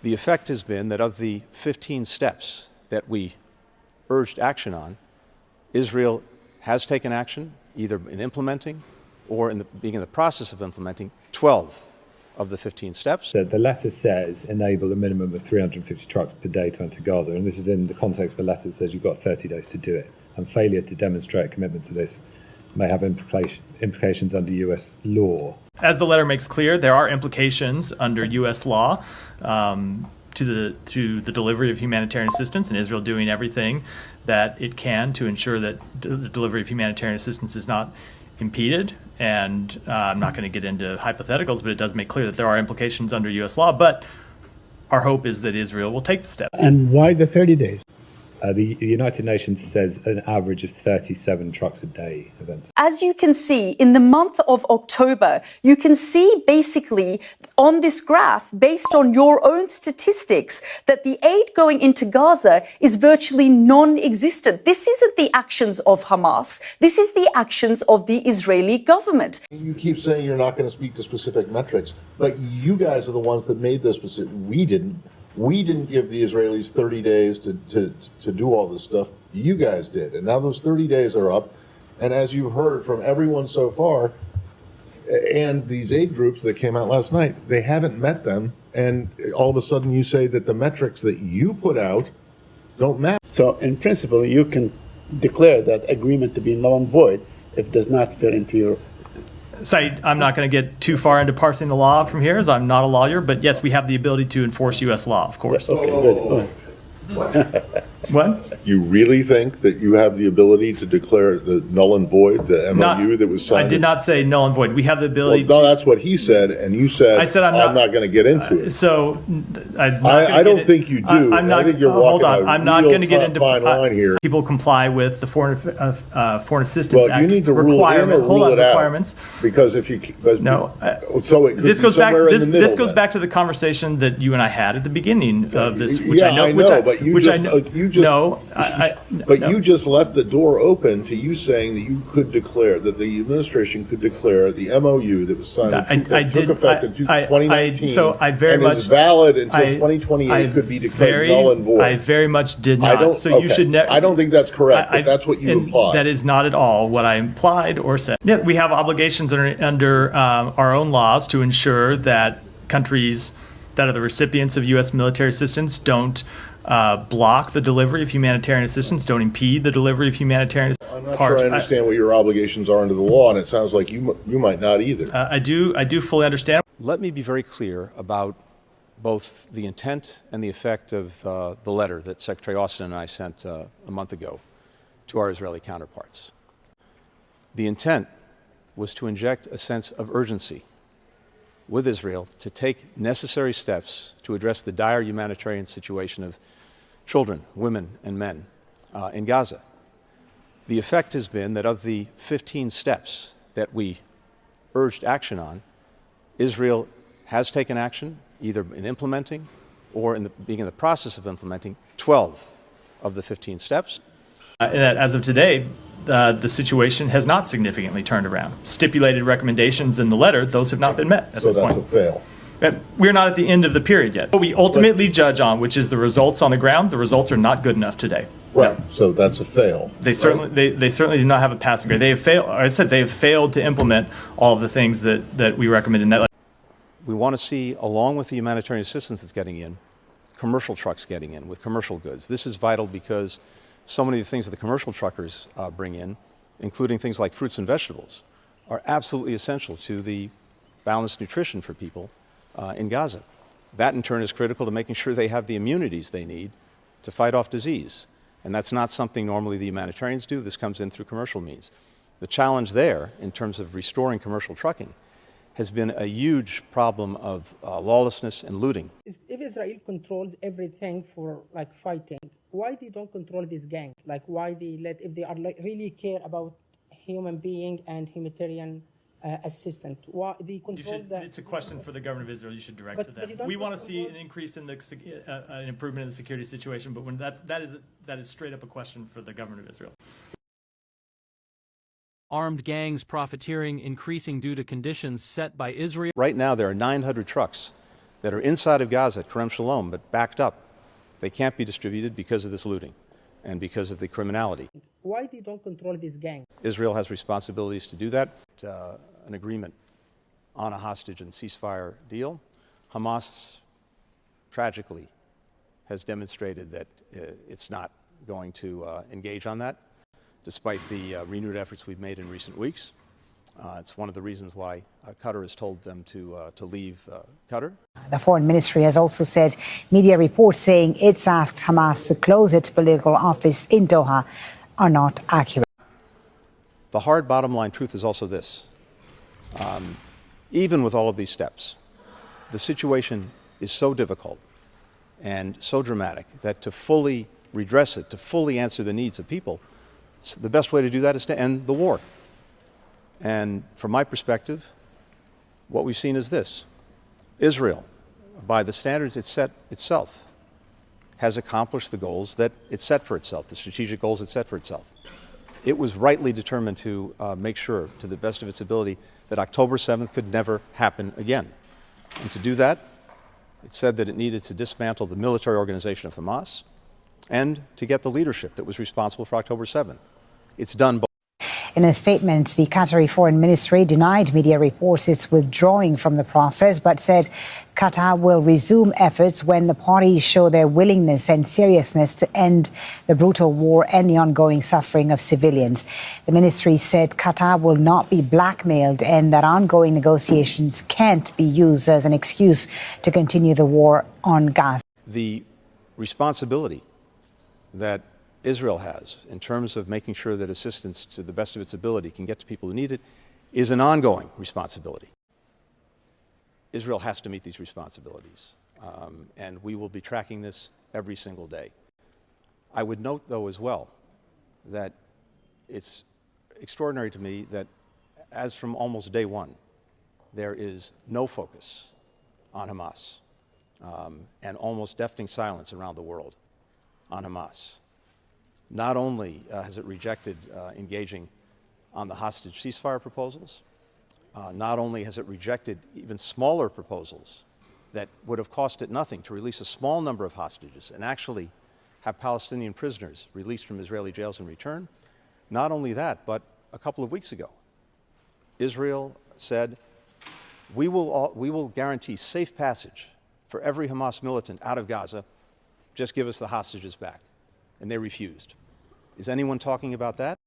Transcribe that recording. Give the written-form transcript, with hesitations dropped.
The effect has been that of the 15 steps that we urged action on, Israel has taken action, either in implementing or being in the process of implementing 12 of the 15 steps. So the letter says enable a minimum of 350 trucks per day to enter Gaza, and this is in the context of a letter that says you've got 30 days to do it, and failure to demonstrate a commitment to this may have implications under US law. As the letter makes clear, there are implications under US law to the delivery of humanitarian assistance, and Israel doing everything that it can to ensure that the delivery of humanitarian assistance is not impeded. And I'm not going to get into hypotheticals, but it does make clear that there are implications under US law. But our hope is that Israel will take the step. And why the 30 days? The United Nations says an average of 37 trucks a day events. As you can see, in the month of October, you can see basically on this graph, based on your own statistics, that the aid going into Gaza is virtually non-existent. This isn't the actions of Hamas. This is the actions of the Israeli government. You keep saying you're not going to speak to specific metrics, but you guys are the ones that made those specific. We didn't. We didn't give the Israelis 30 days to do all this stuff. You guys did. And now those 30 days are up. And as you've heard from everyone so far, and these aid groups that came out last night, they haven't met them. And all of a sudden you say that the metrics that you put out don't match. So in principle, you can declare that agreement to be null and void if it does not fit into your... Saeed, I'm not going to get too far into parsing the law from here, as I'm not a lawyer, but yes, we have the ability to enforce U.S. law, of course. Okay, good. What? You really think that you have the ability to declare the null and void, the MOU that was signed? I did not say null and void. We have the ability No, that's what he said, and you said, I'm not going to get into it. So I don't think you do. I think you're walking a fine line here. People comply with the Foreign Assistance Act you need to rule in or rule it requirements. Out. Because if you... No. So it could this be goes back. somewhere in the middle. This goes back to the conversation that you and I had at the beginning of this, which yeah, I know. But you just left the door open to you saying that you could declare, that the administration could declare the MOU that was signed took effect in 2019 and is valid until 2028 could be declared null and void. I very much did not. I don't think that's correct, but that's what you implied. That is not at all what I implied or said. Yeah, we have obligations under our own laws to ensure that countries that are the recipients of U.S. military assistance don't block the delivery of humanitarian assistance, don't impede the delivery of humanitarian assistance. I'm not sure I understand what your obligations are under the law, and it sounds like you might not either. I do fully understand. Let me be very clear about both the intent and the effect of the letter that Secretary Austin and I sent a month ago to our Israeli counterparts. The intent was to inject a sense of urgency with Israel to take necessary steps to address the dire humanitarian situation of children, women, and men in Gaza. The effect has been that of the 15 steps that we urged action on, Israel has taken action, either in implementing or being in the process of implementing 12 of the 15 steps. As of today, the situation has not significantly turned around. Stipulated recommendations in the letter, those have not been met at this point. So that's a fail. We're not at the end of the period yet. What we ultimately judge on, which is the results on the ground, the results are not good enough today. Right. So that's a fail. They certainly do not have a passing grade. They have failed. I said they have failed to implement all of the things that we recommend in that letter. We want to see, along with the humanitarian assistance that's getting in, commercial trucks getting in with commercial goods. This is vital because so many of the things that the commercial truckers bring in, including things like fruits and vegetables, are absolutely essential to the balanced nutrition for people in Gaza. That in turn is critical to making sure they have the immunities they need to fight off disease. And that's not something normally the humanitarians do. This comes in through commercial means. The challenge there, in terms of restoring commercial trucking, has been a huge problem of lawlessness and looting. If Israel controls everything for like fighting, why they don't control this gang? Like why they let, if they are like really care about human being and humanitarian assistant, why they control that? It's a question for the government of Israel. You should direct to them. We want to see an increase in the an improvement in the security situation, but when that is straight up a question for the government of Israel. Armed gangs profiteering increasing due to conditions set by Israel. Right now, there are 900 trucks that are inside of Gaza at Kerem Shalom, but backed up, they can't be distributed because of this looting and because of the criminality. Why they don't control this gang? Israel has responsibilities to do that. An agreement on a hostage and ceasefire deal. Hamas, tragically, has demonstrated that it's not going to engage on that, despite the renewed efforts we've made in recent weeks. It's one of the reasons why Qatar has told them to leave Qatar. The Foreign Ministry has also said media reports saying it's asked Hamas to close its political office in Doha are not accurate. The hard bottom line truth is also this. Even with all of these steps, the situation is so difficult and so dramatic that to fully redress it, to fully answer the needs of people, the best way to do that is to end the war. And from my perspective, what we've seen is this. Israel, by the standards it set itself, has accomplished the goals that it set for itself, the strategic goals it set for itself. It was rightly determined to make sure, to the best of its ability, that October 7th could never happen again. And to do that, it said that it needed to dismantle the military organization of Hamas and to get the leadership that was responsible for October 7th. It's done both. In a statement, the Qatari Foreign Ministry denied media reports it's withdrawing from the process, but said Qatar will resume efforts when the parties show their willingness and seriousness to end the brutal war and the ongoing suffering of civilians. The ministry said Qatar will not be blackmailed and that ongoing negotiations can't be used as an excuse to continue the war on Gaza. The responsibility that Israel has in terms of making sure that assistance to the best of its ability can get to people who need it is an ongoing responsibility. Israel has to meet these responsibilities, and we will be tracking this every single day. I would note, though, as well, that it's extraordinary to me that as from almost day one, there is no focus on Hamas and almost deafening silence around the world on Hamas. Not only has it rejected engaging on the hostage ceasefire proposals, not only has it rejected even smaller proposals that would have cost it nothing to release a small number of hostages and actually have Palestinian prisoners released from Israeli jails in return. Not only that, but a couple of weeks ago, Israel said, we will guarantee safe passage for every Hamas militant out of Gaza, just give us the hostages back. And they refused. Is anyone talking about that?